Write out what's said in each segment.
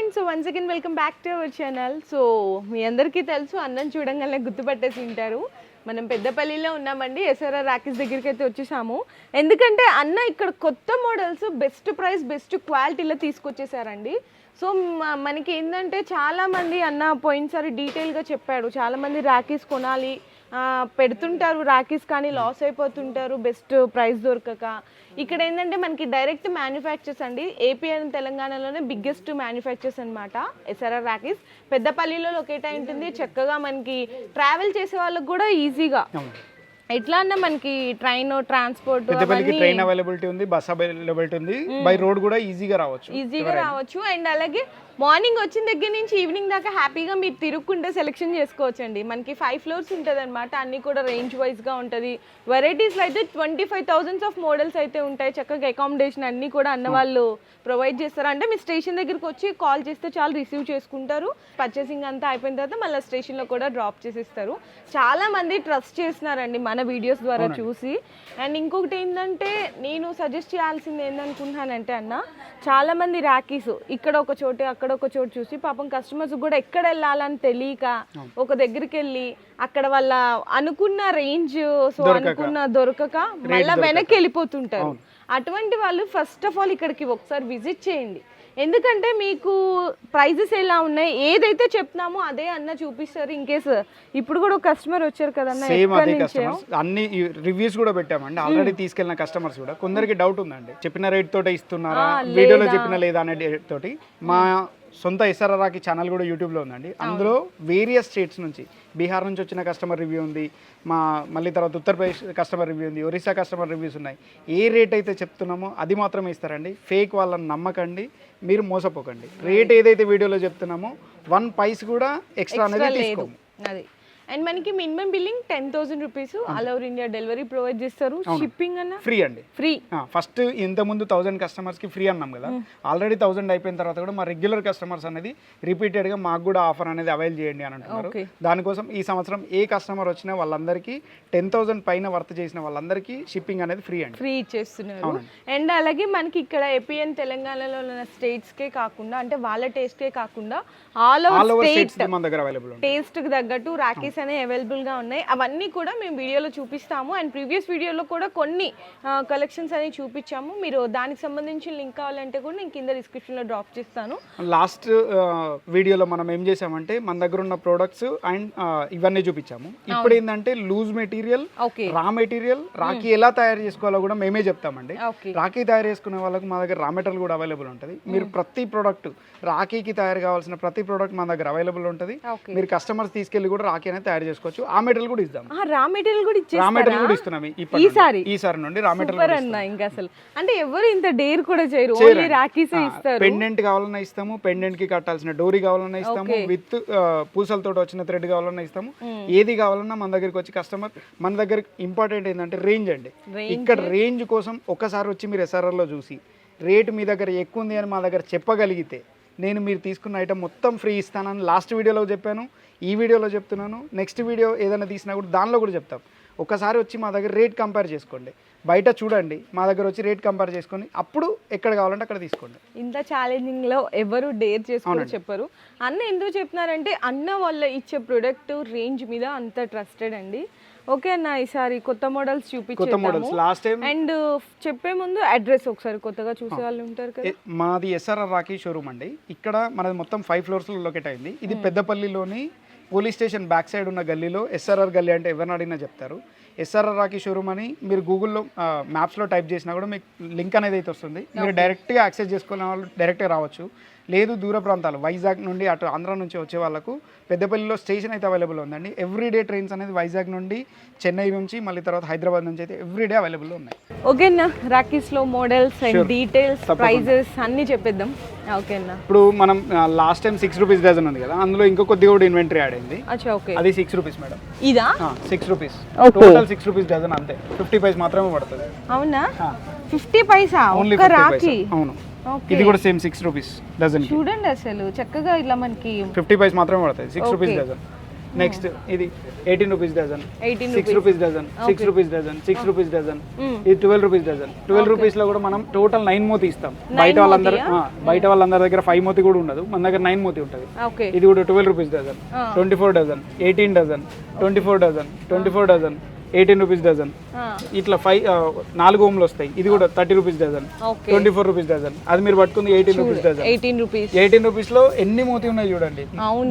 Friends, once again welcome back to our channel. So మీ అందరికీ తెలుసు, అన్నం చూడంగానే గుర్తుపట్టేసి ఉంటారు. మనం పెద్దపల్లిలో ఉన్నామండి. ఎస్ఆర్ఆర్ రాకీస్ దగ్గరికి అయితే వచ్చేసాము. ఎందుకంటే అన్న ఇక్కడ కొత్త మోడల్స్ బెస్ట్ ప్రైస్ బెస్ట్ క్వాలిటీలో తీసుకొచ్చేసారండి. సో మనకి ఏంటంటే చాలామంది అన్న పోయినసారి డీటెయిల్గా చెప్పాడు, చాలామంది రాకీస్ కొనాలి పెడుతుంటారు, రాకీస్ కానీ లాస్ అయిపోతుంటారు బెస్ట్ ప్రైస్ దొరకక. ఇక్కడ ఏంటంటే మనకి డైరెక్ట్ మ్యానుఫ్యాక్చర్స్ అండి. ఏపీ అండ్ తెలంగాణలోనే బిగ్గెస్ట్ మ్యానుఫ్యాక్చర్స్ అనమాట ఎస్ఆర్ఆర్ రాకీస్. పెద్దపల్లిలో లొకేట్ అయి ఉంటుంది. చక్కగా మనకి ట్రావెల్ చేసే వాళ్ళకి కూడా ఈజీగా ఎట్లా అన్న మనకి ట్రైన్ ట్రాన్స్పోర్ట్ ట్రైన్ అవైలబిలిటీ ఉంది, బస్ అవైలబిలిటీ ఉంది, బై రోడ్ కూడా ఈజీగా రావచ్చు. అండ్ అలాగే మార్నింగ్ వచ్చిన దగ్గర నుంచి ఈవినింగ్ దాకా హ్యాపీగా మీరు తిరుగుకుంటే సెలెక్షన్ చేసుకోవచ్చు అండి. మనకి 5 floors ఉంటుంది అనమాట. అన్నీ కూడా రేంజ్ వైజ్గా ఉంటుంది. వెరైటీస్లో అయితే 25,000 ఆఫ్ మోడల్స్ అయితే ఉంటాయి. చక్కగా అకామిడేషన్ అన్నీ కూడా అన్న వాళ్ళు ప్రొవైడ్ చేస్తారు. అంటే మీ స్టేషన్ దగ్గరికి వచ్చి కాల్ చేస్తే చాలా రిసీవ్ చేసుకుంటారు. పర్చేసింగ్ అంతా అయిపోయిన తర్వాత మళ్ళీ స్టేషన్లో కూడా డ్రాప్ చేసిస్తారు. చాలా మంది ట్రస్ట్ చేస్తున్నారండి మన వీడియోస్ ద్వారా చూసి. అండ్ ఇంకొకటి ఏంటంటే నేను సజెస్ట్ చేయాల్సింది ఏంటనుకుంటున్నానంటే అన్న, చాలా మంది రాకీస్ ఇక్కడ ఒక చోటు అక్కడ ఒక చోటు చూసి పాపం కస్టమర్స్ కూడా ఎక్కడ వెళ్ళాలని తెలియక ఒక దగ్గరికి వెళ్ళి అక్కడ వాళ్ళ అనుకున్న రేంజ్ అనుకున్న దొరకక మళ్ళీ వెనక్కి వెళ్ళిపోతుంటారు. అటువంటి వాళ్ళు ఫస్ట్ ఆఫ్ ఆల్ ఇక్కడికి ఒకసారి విజిట్ చేయండి. ఎందుకంటే మీకు ప్రైజెస్ ఎలా ఉన్నాయి, ఏదైతే చెప్తున్నామో అదే అన్న చూపిస్తారు. ఇన్ కేసు ఇప్పుడు కూడా ఒక కస్టమర్ వచ్చారు కదన్న, అన్ని రివ్యూస్ కూడా పెట్టామండి. ఆల్రెడీ తీసుకెళ్లిన కస్టమర్స్ కూడా కొందరికి డౌట్ ఉందండి, చెప్పిన రేట్ తోటే ఇస్తున్నారా, వీడియోలో చెప్పిన లేదా అనే రేట్ తోటి. మా సొంత ఎస్ఆర్ఆర్ రాకీ ఛానల్ కూడా యూట్యూబ్లో ఉందండి. అందులో వేరియస్ స్టేట్స్ నుంచి, బీహార్ నుంచి వచ్చిన కస్టమర్ రివ్యూ ఉంది, మళ్ళీ తర్వాత ఉత్తరప్రదేశ్ కస్టమర్ రివ్యూ ఉంది, ఒరిస్సా కస్టమర్ రివ్యూస్ ఉన్నాయి. ఏ రేట్ అయితే చెప్తున్నామో అది మాత్రమే ఇస్తారండి. ఫేక్ వాళ్ళని నమ్మకండి, మీరు మోసపోకండి. రేట్ ఏదైతే వీడియోలో చెప్తున్నామో 1 పైస కూడా ఎక్స్ట్రా అనేది తీసుకోము. అండ్ మనకి minimum billing 10,000 rupees, all over India delivery provide చేస్తారు. షిప్పింగ్ అన్న ఫ్రీ అండి, ఫ్రీ. ఫస్ట్ ఇంత ముందు 1000 కస్టమర్స్ కి ఫ్రీ అన్నాం కదా, ఆల్రెడీ 1000 అయిపోయిన తర్వాత కూడా మా రెగ్యులర్ కస్టమర్స్ అనేది రిపీటెడ్ గా మాకు కూడా ఆఫర్ అనేది అవైల్ చేయండి అని అంటున్నారు. దానికోసం ఈ సంవత్సరం ఏ కస్టమర్ వచ్చినా వాళ్ళందరికీ 10,000 పైన వర్త్ చేసిన వాళ్ళందరికీ షిప్పింగ్ అనేది ఫ్రీ అండి, ఫ్రీ ఇచ్చేస్తున్నారు. అండ్ అలాగే మనకి ఇక్కడ ఏపీ అండ్ తెలంగాణలో ఉన్న స్టేట్స్ కే కాకుండా, అంటే వాళ్ళ టేస్ట్ కే కాకుండా ఆల్ ఓవర్ స్టేట్స్ మన దగ్గర అవైలబుల్ ఉంది. టేస్ట్ కి తగ్గట్టు రాకీస్ అనేవి అవైలబుల్ గా ఉన్నాయి. అవన్నీ కూడా మేము వీడియోలో చూపిస్తాము. అండ్ ప్రీవియస్ వీడియోలో కూడా కొన్ని కలెక్షన్స్ అనేవి చూపించాము. మీరు దానికి సంబంధించిన లింక్ కావాలంటే కూడా నేను కింద డిస్క్రిప్షన్ లో డ్రాప్ చేస్తాను. లాస్ట్ వీడియోలో మనం ఏం చేసామంటే మన దగ్గర ఉన్న ప్రొడక్ట్స్ అండ్ ఇవన్నీ చూపించాము. ఇప్పుడు ఏంటంటే loose material, raw material, rakhi ఎలా తయారు చేసుకోవాలో కూడా మేమే చెప్తామండి. రాఖీ తయారు చేసుకునే వాళ్ళకి మా దగ్గర రా మెటీరియల్ కూడా అవైలబుల్ ఉంటుంది. మీరు ప్రతి ప్రోడక్ట్, రాఖీకి తయారు కావాల్సిన ప్రతి ప్రోడక్ట్ మన దగ్గర అవైలబుల్ ఉంటుంది. మీరు కస్టమర్స్ తీసుకెళ్లి కూడా రాఖీ అనేది తయారు చేసుకోవచ్చు. ఆ మెటీరియల్ కూడా ఇస్తాం. రా మెటీరియల్ కూడా ఇస్తున్నాం ఈసారి నుండి. రా మెటీరియల్ ఇంకా అసలు అంటే ఎవరు ఇంత డేర్ కూడా చేయరు, ఓన్లీ రాఖీసే ఇస్తారు. పెండెంట్ కావాలన్నా ఇస్తాము, పెండెంట్ కి కట్టాల్సిన డోరీ కావాలన్నా ఇస్తాము, విత్ పూసలతో వచ్చిన థ్రెడ్ కావాలన్నా ఇస్తాము. ఏది కావాలన్నా మన దగ్గరికి వచ్చి కస్టమర్, మన దగ్గర ఇంపార్టెంట్ ఏంటంటే రేంజ్ అండి. ఇక్కడ రేంజ్ కోసం ఒక్కసారి వచ్చి మీరు ఎస్ఆర్ఆర్ లో చూసి రేట్ మీ దగ్గర ఎక్కువ ఉంది అని మా దగ్గర చెప్పగలిగితే నేను మీరు తీసుకున్న ఐటమ్ మొత్తం ఫ్రీ ఇస్తానని లాస్ట్ వీడియోలో చెప్పాను, ఈ వీడియోలో చెప్తున్నాను. నెక్స్ట్ వీడియో ఏదైనా తీసినా కూడా దానిలో కూడా చెప్తాం. ఒకసారి వచ్చి మా దగ్గర రేట్ కంపేర్ చేసుకోండి, బయట చూడండి, మా దగ్గర వచ్చి రేట్ కంపేర్ చేసుకొని అప్పుడు ఎక్కడ కావాలంటే అక్కడ తీసుకోండి. ఇంత ఛాలెంజింగ్ లో ఎవరు డేర్ చేసుకొని చెప్పరు. అన్న ఎందుకు చెప్తున్నారంటే అన్న వాళ్ళ ఇచ్చే ప్రొడక్ట్ రేంజ్ మీద అంత ట్రస్టెడ్ అండి. ఓకే అన్న, ఈసారి కొత్త మోడల్స్ చూపించాము. అండ్ చెప్పే ముందు అడ్రస్ ఒకసారి కొత్తగా చూసే వాళ్ళు ఉంటారు కదా. మాది ఎస్ఆర్ఆర్ రాకీ షోరూమ్ అండి. ఇక్కడ మనది మొత్తం 5 floors లో లొకేట్ అయింది. ఇది పెద్దపల్లిలోని పోలీస్ స్టేషన్ బ్యాక్ సైడ్ ఉన్న గల్లీలో, ఎస్ఆర్ఆర్ గల్లీ అంటే ఎవరిని అడిగినా చెప్తారు. ఎస్ఆర్ఆర్ రాకీ షోరూమ్ అని మీరు గూగుల్లో మ్యాప్స్లో టైప్ చేసినా కూడా మీకు లింక్ అనేది అయితే వస్తుంది. మీరు డైరెక్ట్గా యాక్సెస్ చేసుకునే వాళ్ళు డైరెక్ట్గా రావచ్చు. లేదు దూర ప్రాంతాలు, వైజాగ్ నుండి అటు ఆంధ్ర నుంచి వచ్చే వాళ్ళకు పెద్దపల్లిలో స్టేషన్ అయితే అవైలబుల్ ఉందండి. ఎవ్రీడే ట్రైన్స్ అనేది వైజాగ్ నుండి, చెన్నై నుంచి, మళ్ళీ తర్వాత హైదరాబాద్ నుంచి అయితే ఎవ్రీడే అవైలబుల్ ఉన్నాయి. ఓకేనా, రాకీస్లో మోడల్స్ అండ్ డీటెయిల్స్, ప్రైజెస్ అన్నీ చెప్పేద్దాం. ఓకేనా, ఇప్పుడు మనం లాస్ట్ టైం 6 రూపీస్ డజన్ ఉంది కదా, అందులో ఇంకో కొద్దిగా కూడా ఇన్వెంటరీ యాడ్ అయింది. అది 6 రూపీస్ మేడం. ఇదా 6 రూపీస్, టోటల్ 6 రూపీస్ డజన్, అంతే. 50 పైసా మాత్రమే పడుతుంది. అవునా, 50 పైసా ఓన్లీ రాఖీ? అవును, ఇది కూడా సేమ్ 6 రూపీస్ డజన్. చూడండి అసలు చక్కగా ఇలా మనకి 50 పైసా మాత్రమే పడుతుంది, 6 రూపీస్ డజన్. నెక్స్ట్ ఇది 18 rupees dozen, 18 6 rupees dozen, 6 rupees dozen, 6 rupees dozen, ఇది 12 రూపీస్ డజన్. 12 రూపీస్ లో కూడా మనం టోటల్ 9 మోతి ఇస్తాం. బయట వాళ్ళందరి దగ్గర 5 మోతి కూడా ఉండదు, మన దగ్గర 9 మోతి ఉంటుంది. ఇది కూడా 12 rupees dozen, 24 dozen, 18 dozen, 24 dozen, 24 dozen, 18 rupees dozen. ఇట్లా 4 ఓమ్లు వస్తాయి. ఇది కూడా 30 రూపీస్ డజన్, 24 రూపీస్ డజన్. అది మీరు పట్టుకుంది 18 రూపీస్ డజన్. 18 రూపీస్ లో ఎన్ని మోతి ఉన్నాయి చూడండి,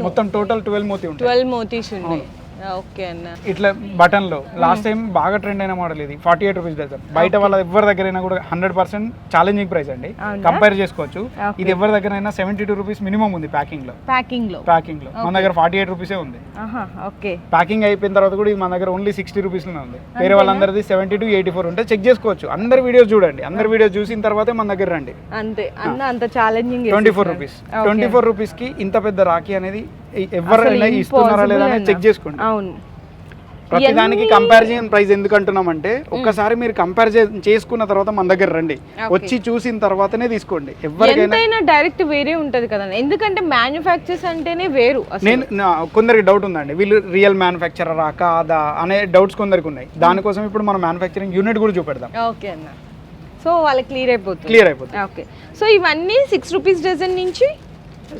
మొత్తం టోటల్ 12 మోతి ఉంటాయి. 12 మోతీస్ ఉన్నాయి. ఓకే అన్న. ఇట్లా బటన్ లో లాస్ట్ టైం బాగా ట్రెండ్ అయిన మోడల్ ఇది 48 రూపీస్ డజన్. బయట వాళ్ళ ఎవరి దగ్గరైనా కూడా 100% ఛాలెంజింగ్ ప్రైస్ అండి, కంపేర్ చేసుకోవచ్చు. ఇది ఎవరి దగ్గరైనా 72 రూపీస్ మినిమం ఉంది ప్యాకింగ్ లో. మన దగ్గర 48 రూపీసే ఉంది. ప్యాకింగ్ అయిపోయిన తర్వాత కూడా ఇది మన దగ్గర ఓన్లీ 60 రూపీస్ లోనే ఉంది. వేరే వాళ్ళందరిది 72, 84 ఉంటే చెక్ చేసుకోవచ్చు. అందరి వీడియోస్ చూడండి, అందరి వీడియోస్ చూసిన తర్వాతే మన దగ్గర రండి. అంతే అన్న, అంత ఛాలెంజింగ్. 24 రూపీస్. 24 రూపీస్ కి ఇంత పెద్ద రాఖీ అనేది ఎవరైనా ఇస్తున్నారా లేదా అని చెక్ చేసుకోండి. అవును, ప్రతిదానికి కంపారిజన్ ప్రైస్ ఎందుకు అంటున్నామంటే ఒక్కసారి మీరు కంపేర్ చేసుకున్న తర్వాత మన దగ్గర రండి, వచ్చి చూసిన తర్వాతనే తీసుకోండి. ఎవరికైనా డైరెక్ట్ వేరే ఉంటది కదా, ఎందుకంటే మ్యానుఫ్యాక్చర్స్ అంటేనే వేరు. కొందరికి డౌట్ ఉందండి, వీళ్ళు రియల్ మ్యానుఫ్యాక్చరరా కాదా అనే డౌట్స్ కొందరికి ఉన్నాయి. దానికోసం ఇప్పుడు మనం మ్యానుఫ్యాక్చరింగ్ యూనిట్ కూడా చూపెడదాం. ఓకే అన్న, సో వాళ్ళకి క్లియర్ అయిపోతుంది. ఓకే, సో ఇవన్నీ 6 రూపీస్ డజన్ నుంచి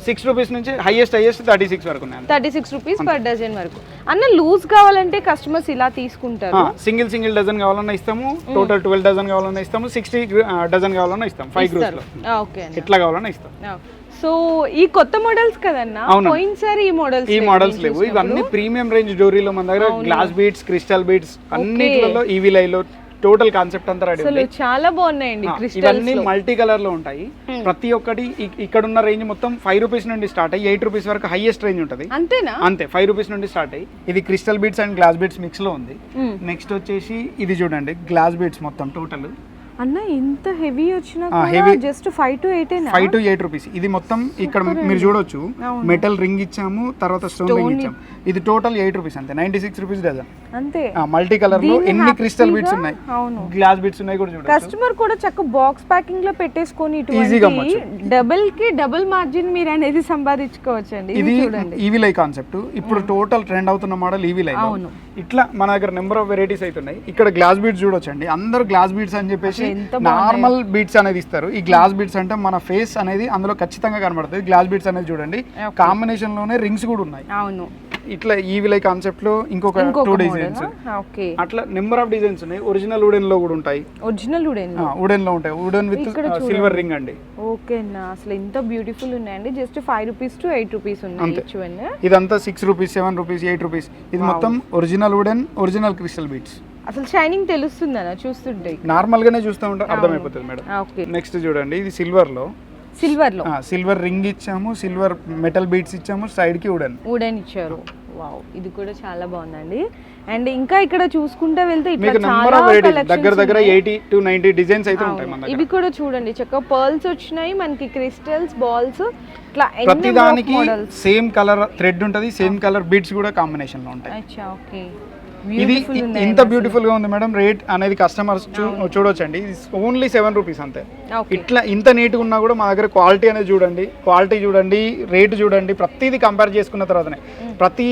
6 రూపీస్ నుంచి హైయెస్ట్ 36 వరకు ఉన్నాయి. 36 రూపీస్ పర్ డజన్ వరకు. అన్న లూజ్ కావాలంటే కస్టమర్స్ ఇలా తీసుకుంటారు. సింగిల్ డజన్ కావాలన్నా ఇస్తాము, టోటల్ 12 డజన్ కావాలన్నా ఇస్తాము, 60 డజన్ కావాలన్నా ఇస్తాం, 5 గ్రూప్స్ లో ఎట్లా కావాలన్నా ఇస్తాం. సో ఈ కొత్త మోడల్స్ కదన్నా, పోయినసారి ఈ మోడల్స్ లేవు. ఇవన్నీ ప్రీమియం రేంజ్ జ్యువెలరీలో మన దగ్గర గ్లాస్ బీడ్స్, క్రిస్టల్ బీడ్స్ అన్నిట్లలో ఈవీలైలో టోటల్ కాన్సెప్ట్ అంతా రెడీ ఉంది. చాలా బాగున్నాయండి. ఇవన్నీ మల్టీ కలర్ లో ఉంటాయి. ప్రతి ఒక్కటి ఇక్కడ ఉన్న రేంజ్ మొత్తం 5 రూపీస్ నుండి స్టార్ట్ అయ్యి 8 రూపీస్ వరకు హైయెస్ట్ రేంజ్ ఉంటుంది. అంతే 5 రూపీస్ నుండి స్టార్ట్ అయ్యి. ఇది crystal beads and glass beads mix లో ఉంది. నెక్స్ట్ వచ్చేసి ఇది చూడండి, గ్లాస్ బీడ్స్ మొత్తం టోటల్. అన్న ఇంత హెవీ వచ్చినా జస్ట్ 5 to 8 రూపీస్. ఇది మొత్తం ఇక్కడ మీరు చూడొచ్చు, మెటల్ రింగ్ ఇచ్చాము, తర్వాత స్టోన్ రింగ్ ఇచ్చాము. ఇది టోటల్ 8 రూపీస్ అంతే, 96 రూపీస్ డజన్. అంతే మల్టీ కలర్ లో ఎన్ని క్రిస్టల్ బీడ్స్ ఉన్నాయి, గ్లాస్ బీడ్స్ ఉన్నాయి కూడా చూడండి. కస్టమర్ కూడా చక్కగా బాక్స్ ప్యాకింగ్ లో పెట్టేసుకొని డబుల్ మార్జిన్ మీరు అనేది సంపాదించుకోవచ్చండి. ఇది ఈవీలై కాన్సెప్ట్. ఇప్పుడు టోటల్ ట్రెండ్ అవుతున్న మోడల్ ఈవీలై. ఇట్లా మన దగ్గర నెంబర్ ఆఫ్ వెరైటీస్ అవుతున్నాయి. ఇక్కడ గ్లాస్ బీడ్స్ చూడొచ్చండి, అందరూ గ్లాస్ బీడ్స్ అని చెప్పేసి నార్మల్ బీడ్స్ అనేది ఇస్తారు. ఈ గ్లాస్ బీడ్స్ అంటే మన ఫేస్ అనేది అందులో ఖచ్చితంగా కనబడుతుంది. గ్లాస్ బీడ్స్ అనేది చూడండి, కాంబినేషన్ లోనే రింగ్స్ కూడా ఉన్నాయి. అవును, ఇట్లా ఈవీలై కాన్సెప్ట్ లో ఇంకొక 2 డిజైన్స్ అట్లా నెంబర్ ఆఫ్ డిజైన్స్ ఉన్నాయి. ఒరిజినల్ వుడెన్ లో కూడా ఉంటాయి. వుడెన్ లో ఉంటాయి, వుడెన్ విత్ సిల్వర్ రింగ్ అండి. ఓకే నా, అసలు ఎంత బ్యూటిఫుల్ ఉన్నాయండి. జస్ట్ 5 రూపీస్ to 8 రూపీస్ ఉన్నాయి. ఇదంతా 6 రూపీస్, 7 రూపీస్, 8 రూపీస్. ఇది మొత్తం original wooden, original crystal beads. అసలు షైనింగ్ తెలుస్తుందా చూస్తుంటే? నార్మల్ గానే చూస్తూ ఉంటే అర్థమైపోతుంది మేడం. నెక్స్ట్ చూడండి, ఇది సిల్వర్ లో సిల్వర్ రింగ్ ఇచ్చాము, సిల్వర్ మెటల్ బీడ్స్ ఇచ్చాము, సైడ్ కి వుడెన్ ఇచ్చారు. వావ్, ఇది కూడా చాలా బాగుందండి. అండ్ ఇంకా ఇక్కడ చూసుకుంటే వెళ్తే దగ్గర 80 to 90 డిజైన్స్ అయితే ఉంటాయి మన దగ్గర. ఇవి కూడా చూడండి, చక్కగా పర్ల్స్ వచ్చినాయి మనకి, క్రిస్టల్స్, బాల్స్, ఇట్లా ప్రతి దానికి సేమ్ కలర్ థ్రెడ్ ఉంటది, సేమ్ కలర్ బీడ్స్ కూడా కాంబినేషన్ లో ఉంటాయి. అచ్చా, ఓకే. ఇది ఇంత బ్యూటిఫుల్ గా ఉంది మేడం. రేట్ అనేది కస్టమర్స్ చూడొచ్చండి, ఓన్లీ 7 రూపీస్ అంతే. ఇట్లా ఇంత నీట్ గా ఉన్నా కూడా మా దగ్గర క్వాలిటీ అనేది చూడండి, క్వాలిటీ చూడండి, రేట్ చూడండి, ప్రతిదీ కంపేర్ చేసుకున్న తర్వాతనే. ప్రతి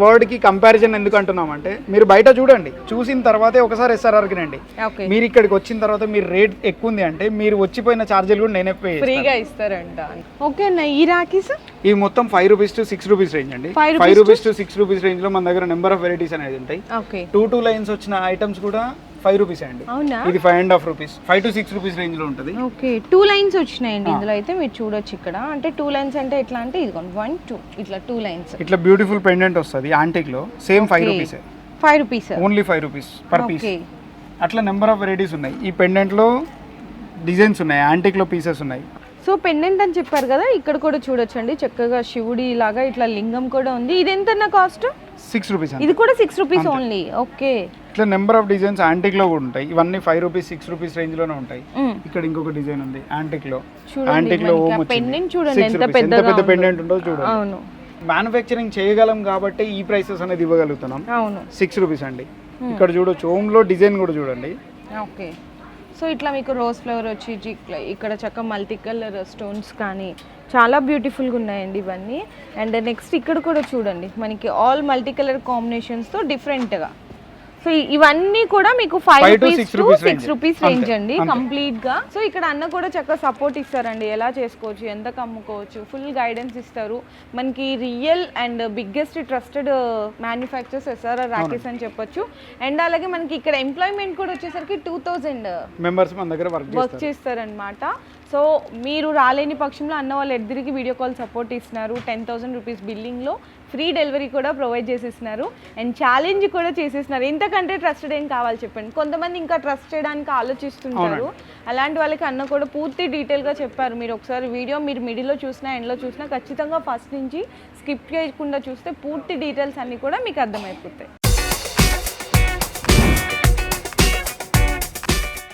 వర్డ్ కి కంపారిజన్ ఎందుకు అంటున్నామంటే, మీరు బయట చూడండి, చూసిన తర్వాతే ఒకసారి SRRకి రండి. మీరు ఇక్కడికి వచ్చిన తర్వాత మీరు రేట్ ఎక్కువ ఉంది అంటే మీరు వచ్చిపోయిన ఛార్జీలు కూడా నేనే పే ఫ్రీగా ఇస్తారంట. ఓకే అన్న, ఈ రాఖీస్ ఇవి మొత్తం 5 రూపీస్ to 6 రూపీస్ రేంజ్ అండి. 5 రూపీస్ to 6 రూపీస్ రేంజ్ లో మన దగ్గర నెంబర్ ఆఫ్ వెరైటీస్ అనేది ఉంటాయి. 2 లైన్స్ వచ్చిన ఐటమ్స్ కూడా 5 రూపీస్ అండి. ఇది 5.5 రూపీస్, 5 to 6 రూపీస్ రేంజ్ లో ఉంటుంది. ఓకే, 2 లైన్స్ వచ్చినాయండి ఇందులో అయితే మీరు చూడొచ్చు ఇక్కడ. అంటే 2 లైన్స్ అంటే ఎట్లా అంటే ఇదిగోండి 1 2 ఇట్లా 2 లైన్స్. ఇట్లా బ్యూటిఫుల్ పెండెంట్ వస్తుంది యాంటిక్ లో, same 5 rupees. 5 rupees only 5 rupees per piece. అట్లా నెంబర్ ఆఫ్ వెరైటీస్ ఉన్నాయి. ఈ పెండెంట్ లో డిజైన్స్ ఉన్నాయి, యాంటిక్ లో పీసెస్ ఉన్నాయి. సో పెండెంట్ అని చెప్పారు కదా, ఇక్కడ కూడా చూడొచ్చండి, చక్కగా శివుడి లాగా ఇట్లా లింగం కూడా ఉంది. ఇది ఎంత కాస్ట్? 6 రూపీస్. ఇది కూడా 6 రూపీస్ ఓన్లీ. ఓకే, ఇట్లా నెంబర్ ఆఫ్ డిజైన్స్ యాంటిక్ లో కూడా ఉంటాయి. ఇవన్నీ 5 రూపీస్, 6 రూపీస్ రేంజ్ లోనే ఉంటాయి. ఇక్కడ ఇంకొక డిజైన్ ఉంది యాంటిక్ లో. యాంటిక్ లో పెండెంట్ చూడండి ఎంత పెద్ద పెండెంట్ ఉందో చూడండి. అవును, మ్యానుఫ్యాక్చరింగ్ చేయగలం కాబట్టి ఈ ప్రైసెస్ అనేది ఇవ్వగలుగుతున్నాం. అవును, 6 రూపీస్ అండి. ఇక్కడ చూడొచ్చు, హోమ్ లో డిజైన్ కూడా చూడండి. ఓకే, సో ఇట్లా మీకు రోజ్ ఫ్లవర్ వచ్చి ఇక్కడ చక్క మల్టీ కలర్ స్టోన్స్ కానీ చాలా బ్యూటిఫుల్గా ఉన్నాయండి ఇవన్నీ. అండ్ నెక్స్ట్ ఇక్కడ కూడా చూడండి, మనకి ఆల్ మల్టీ కలర్ కాంబినేషన్స్తో డిఫరెంట్గా. సో ఇవన్నీ కూడా మీకు 5 రూపీస్ టు 6 రూపీస్ రేంజ్ అండి కంప్లీట్ గా. సో ఇక్కడ అన్న కూడా చక్కగా సపోర్ట్ ఇస్తారండి, ఎలా చేసుకోవచ్చు, ఎంత అమ్ముకోవచ్చు, ఫుల్ గైడెన్స్ ఇస్తారు. మనకి real and biggest trusted manufacturers SRR Rakesh అని చెప్పొచ్చు. అండ్ అలాగే మనకి ఇక్కడ ఎంప్లాయ్మెంట్ కూడా వచ్చేసరికి 2000 మెంబర్స్ మన దగ్గర వర్క్ చేస్తారనమాట. సో మీరు రాలేని పక్షంలో అన్న వాళ్ళు ఎద్దరికి వీడియో కాల్ సపోర్ట్ ఇస్తున్నారు. 10,000 రూపీస్ బిల్లింగ్లో ఫ్రీ డెలివరీ కూడా ప్రొవైడ్ చేసేస్తున్నారు. అండ్ ఛాలెంజ్ కూడా చేసేస్తున్నారు. ఇంతకంటే ట్రస్టెడ్ ఏం కావాలి చెప్పండి. కొంతమంది ఇంకా ట్రస్ట్ చేయడానికి ఆలోచిస్తుంటారు. అలాంటి వాళ్ళకి అన్న కూడా పూర్తి డీటెయిల్గా చెప్పారు. మీరు ఒకసారి వీడియో మీరు మిడిల్లో చూసినా ఎండ్లో చూసినా ఖచ్చితంగా ఫస్ట్ నుంచి స్కిప్ చేయకుండా చూస్తే పూర్తి డీటెయిల్స్ అన్నీ కూడా మీకు అర్థమైపోతాయి.